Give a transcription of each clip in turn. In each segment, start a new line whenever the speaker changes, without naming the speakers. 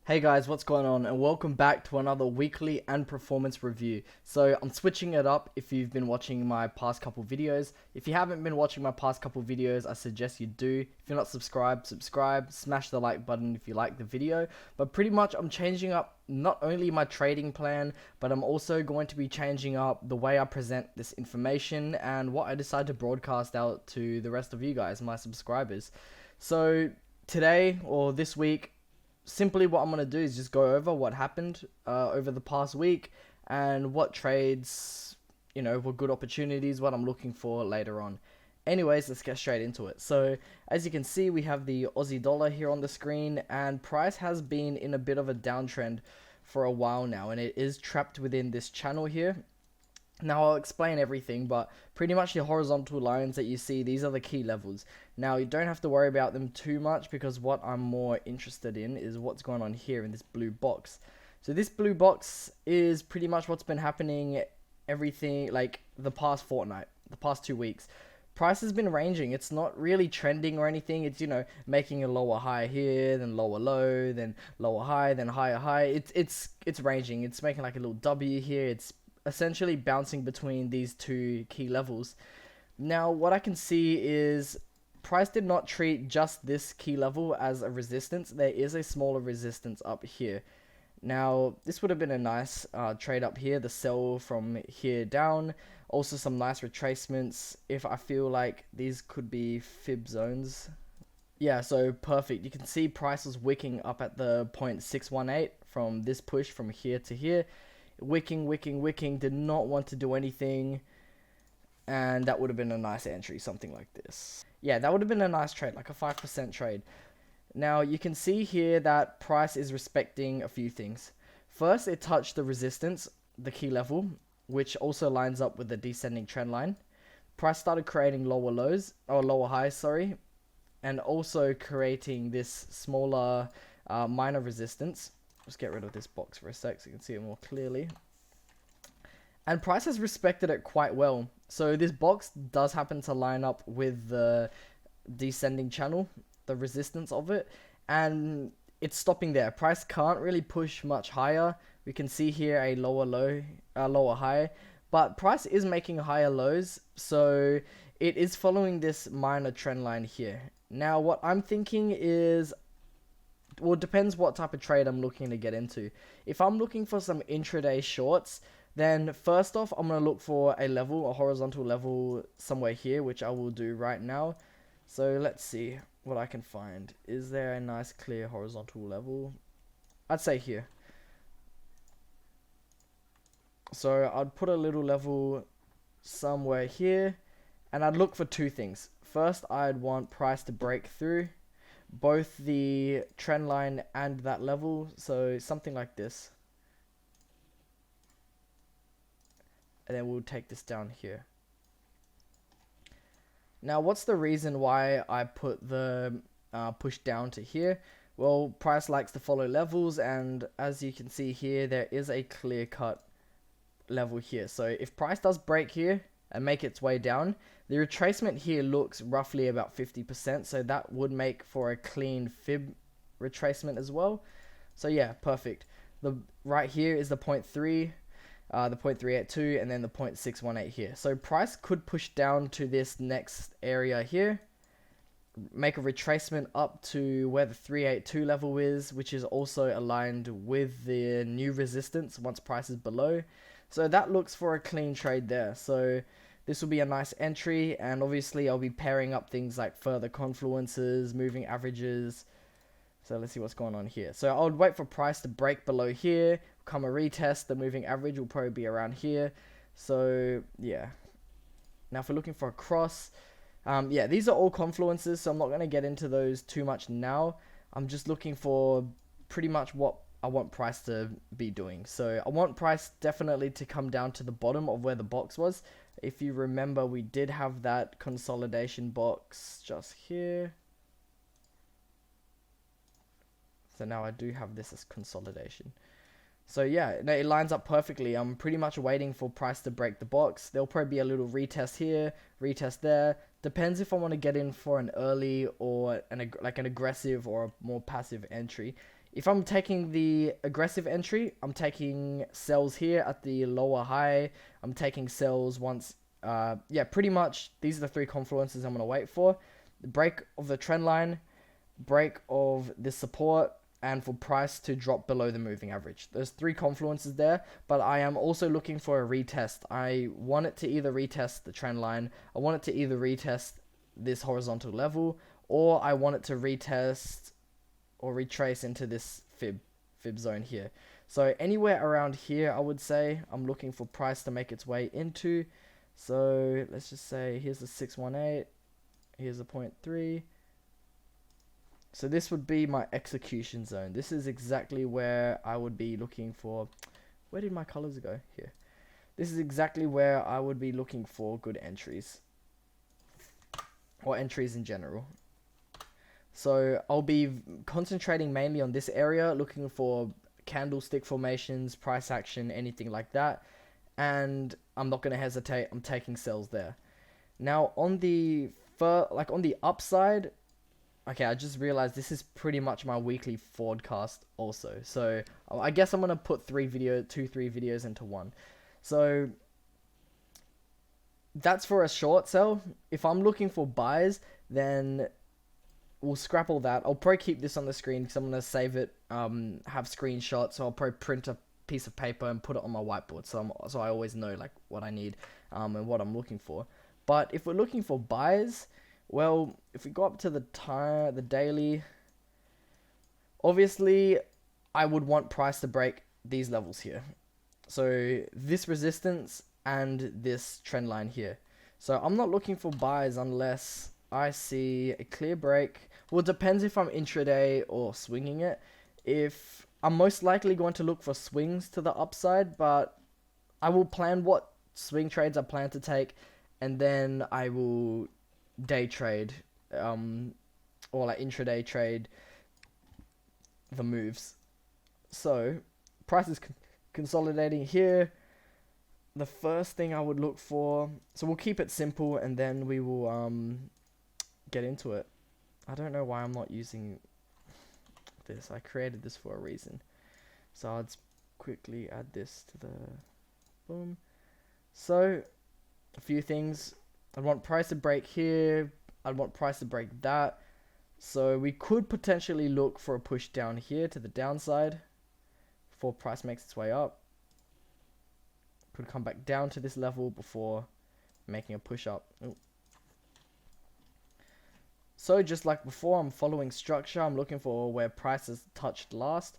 Hey guys, what's going on? And welcome back to another weekly and performance review. So I'm switching it up if you've been watching my past couple videos. If you haven't been watching my past couple videos, I suggest you do. If you're not subscribed, subscribe, smash the like button if you like the video. But pretty much I'm changing up not only my trading plan, but I'm also going to be changing up the way I present this information and what I decide to broadcast out to the rest of you guys, my subscribers. So today or this week, simply what I'm going to do is just go over what happened over the past week and what trades, were good opportunities, what I'm looking for later on. Anyways, let's get straight into it. So, as you can see, we have the Aussie dollar here on the screen, and price has been in a bit of a downtrend for a while now, and it is trapped within this channel here. Now I'll explain everything, but pretty much the horizontal lines that you see, these are the key levels. Now you don't have to worry about them too much because what I'm more interested in is what's going on here in this blue box. So this blue box is pretty much what's been happening everything like the past fortnight, the past 2 weeks. Price has been ranging. It's not really trending or anything. It's, making a lower high here, then lower low, then lower high, then higher high. It's ranging. It's making like a little W here. It's essentially bouncing between these two key levels. Now, what I can see is price did not treat just this key level as a resistance. There is a smaller resistance up here. Now, this would have been a nice trade up here, the sell from here down. Also some nice retracements if I feel like these could be fib zones. Yeah, so perfect. You can see price was wicking up at the 0.618 from this push from here to here. Wicking, did not want to do anything, and that would have been a nice entry, something like this. Yeah, that would have been a nice trade, like a 5% trade. Now, you can see here that price is respecting a few things. First, it touched the resistance, the key level, which also lines up with the descending trend line. Price started creating lower lows, or lower highs, sorry, and also creating this smaller minor resistance. Just get rid of this box for a sec so you can see it more clearly. And price has respected it quite well. So this box does happen to line up with the descending channel, the resistance of it, and it's stopping there. Price can't really push much higher. We can see here a lower low, lower high, but price is making higher lows, so it is following this minor trend line here. Now, what I'm thinking is, well, it depends what type of trade I'm looking to get into. If I'm looking for some intraday shorts, then first off, I'm going to look for a level, a horizontal level somewhere here, which I will do right now. So let's see what I can find. Is there a nice clear horizontal level? I'd say here. So I'd put a little level somewhere here, and I'd look for two things. First, I'd want price to break through both the trend line and that level, so something like this, and then we'll take this down here. Now, what's the reason why I put the push down to here? Well, price likes to follow levels, and as you can see here, there is a clear-cut level here. So if price does break here and make its way down, the retracement here looks roughly about 50%, so that would make for a clean fib retracement as well. So yeah, perfect. The right here is the 0.3, the 0.382, and then the 0.618 here. So price could push down to this next area here, make a retracement up to where the 382 level is, which is also aligned with the new resistance once price is below. So that looks for a clean trade there. So this will be a nice entry, and obviously I'll be pairing up things like further confluences, moving averages. So let's see what's going on here. So I would wait for price to break below here, come a retest, the moving average will probably be around here. So yeah. Now if we're looking for a cross, yeah, these are all confluences, so I'm not going to get into those too much now. I'm just looking for pretty much what I want price to be doing. So I want price definitely to come down to the bottom of where the box was. If you remember, we did have that consolidation box just here. So now I do have this as consolidation. So yeah, it lines up perfectly. I'm pretty much waiting for price to break the box. There'll probably be a little retest here, retest there. Depends if I want to get in for an early or an aggressive or a more passive entry. If I'm taking the aggressive entry, I'm taking sells here at the lower high. I'm taking sells once. Yeah, pretty much these are the three confluences I'm gonna wait for: the break of the trend line, break of the support, and for price to drop below the moving average. There's three confluences there, but I am also looking for a retest. I want it to either retest the trend line, I want it to either retest this horizontal level, or I want it to retest or retrace into this fib zone here. So anywhere around here, I would say I'm looking for price to make its way into. So let's just say here's the 618, here's a 0.3. So this would be my execution zone. This is exactly where I would be looking for. Where did my colors go? Here. This is exactly where I would be looking for good entries, or entries in general. So I'll be concentrating mainly on this area, looking for candlestick formations, price action, anything like that. And I'm not going to hesitate. I'm taking sells there. Now on the on the upside, okay, I just realized this is pretty much my weekly forecast also. So I guess I'm going to put three videos into one. So that's for a short sell. If I'm looking for buys, then we'll scrap all that. I'll probably keep this on the screen because I'm going to save it, have screenshots. So I'll probably print a piece of paper and put it on my whiteboard. So I always know like what I need and what I'm looking for. But if we're looking for buys, well, if we go up to the daily, obviously I would want price to break these levels here. So this resistance and this trend line here. So I'm not looking for buys unless I see a clear break. Well, it depends if I'm intraday or swinging it. If I'm most likely going to look for swings to the upside, but I will plan what swing trades I plan to take, and then I will day trade, or like intraday trade the moves. So price is consolidating here. The first thing I would look for, so we'll keep it simple and then we will get into it. I don't know why I'm not using this. I created this for a reason. So I'll just quickly add this to the boom. So a few things. I want price to break here. I want price to break that. So we could potentially look for a push down here to the downside before price makes its way up. Could come back down to this level before making a push up. Ooh. So just like before, I'm following structure. I'm looking for where price has touched last.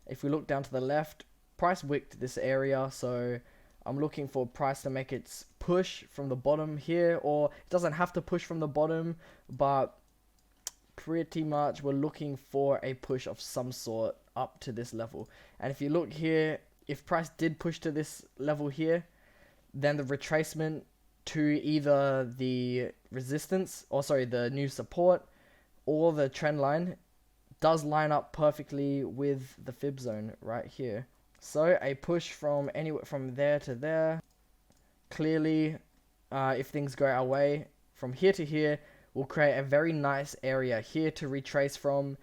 If we look down to the left, price wicked this area. So I'm looking for price to make its push from the bottom here, or it doesn't have to push from the bottom, but pretty much we're looking for a push of some sort up to this level. And if you look here, if price did push to this level here, then the retracement to either the resistance, or sorry, the new support, or the trend line does line up perfectly with the fib zone right here. So a push from anywhere from there to there, clearly, if things go our way, from here to here, will create a very nice area here to retrace from.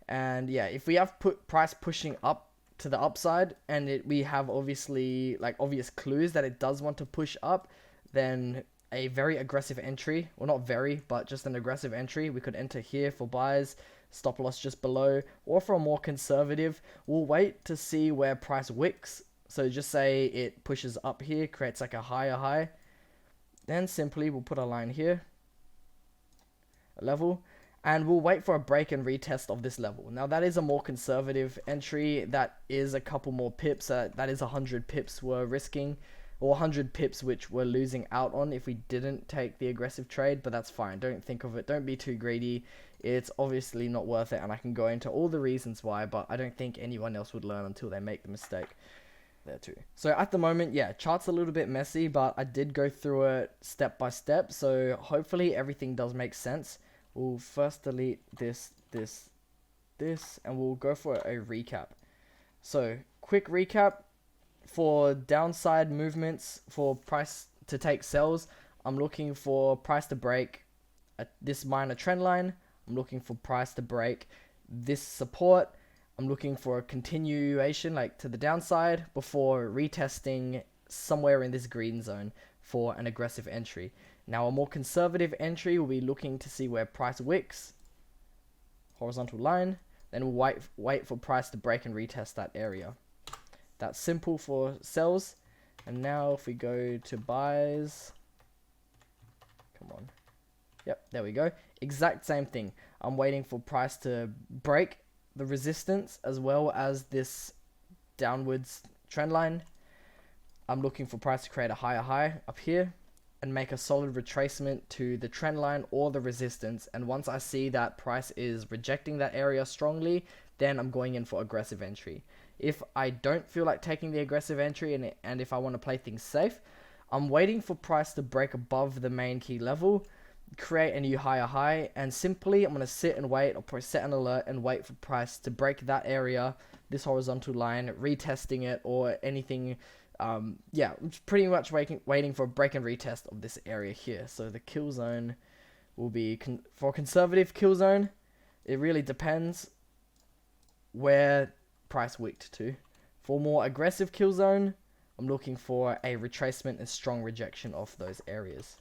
And yeah, if we have put price pushing up to the upside, and we have obviously like obvious clues that it does want to push up, then a very aggressive entry, well not very, but just an aggressive entry, we could enter here for buys, stop loss just below, or for a more conservative, we'll wait to see where price wicks. So just say it pushes up here, creates like a higher high, then simply we'll put a line here, a level, and we'll wait for a break and retest of this level. Now that is a more conservative entry. That is a couple more pips. That is 100 pips we're risking, or 100 pips which we're losing out on if we didn't take the aggressive trade, but that's fine. Don't think of it. Don't be too greedy. It's obviously not worth it, and I can go into all the reasons why, but I don't think anyone else would learn until they make the mistake there too. So at the moment, yeah, chart's a little bit messy, but I did go through it step by step, so hopefully everything does make sense. We'll first delete this, and we'll go for a recap. So, quick recap. For downside movements, for price to take sells, I'm looking for price to break this minor trend line. I'm looking for price to break this support. I'm looking for a continuation like to the downside before retesting somewhere in this green zone for an aggressive entry. Now a more conservative entry will be looking to see where price wicks, horizontal line, then we'll wait for price to break and retest that area. That's simple for sells. And now if we go to buys, come on. Yep, there we go. Exact same thing. I'm waiting for price to break the resistance as well as this downwards trend line. I'm looking for price to create a higher high up here and make a solid retracement to the trend line or the resistance. And once I see that price is rejecting that area strongly, then I'm going in for aggressive entry. If I don't feel like taking the aggressive entry and if I want to play things safe, I'm waiting for price to break above the main key level, create a new higher high, and simply I'm going to sit and wait or set an alert and wait for price to break that area, this horizontal line, retesting it or anything. Yeah, pretty much waiting for a break and retest of this area here. So the kill zone will be, for conservative kill zone, it really depends where price wicked to. For more aggressive kill zone, I'm looking for a retracement and strong rejection of those areas.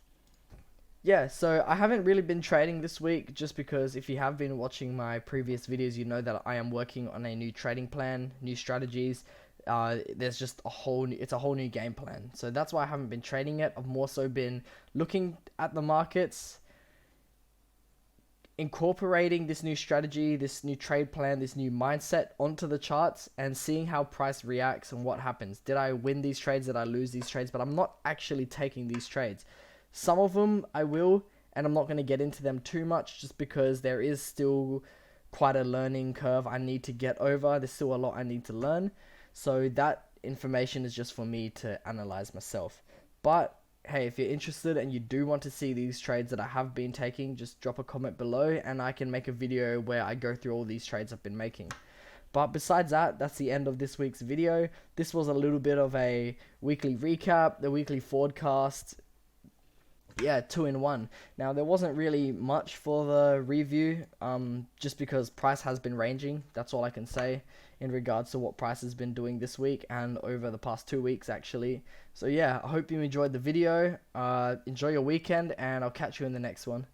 Yeah, so I haven't really been trading this week just because if you have been watching my previous videos, you know that I am working on a new trading plan, new strategies. There's just it's a whole new game plan. So that's why I haven't been trading it. I've more so been looking at the markets, incorporating this new strategy, this new trade plan, this new mindset onto the charts and seeing how price reacts and what happens. Did I win these trades? Did I lose these trades? But I'm not actually taking these trades. Some of them I will, and I'm not going to get into them too much just because there is still quite a learning curve I need to get over. There's still a lot I need to learn. So that information is just for me to analyze myself. But hey, if you're interested and you do want to see these trades that I have been taking, just drop a comment below and I can make a video where I go through all these trades I've been making. But besides that, that's the end of this week's video. This was a little bit of a weekly recap, the weekly forecast. Yeah, 2-in-1. Now there wasn't really much for the review, just because price has been ranging. That's all I can say in regards to what price has been doing this week and over the past 2 weeks actually. So yeah, I hope you enjoyed the video. Enjoy your weekend and I'll catch you in the next one.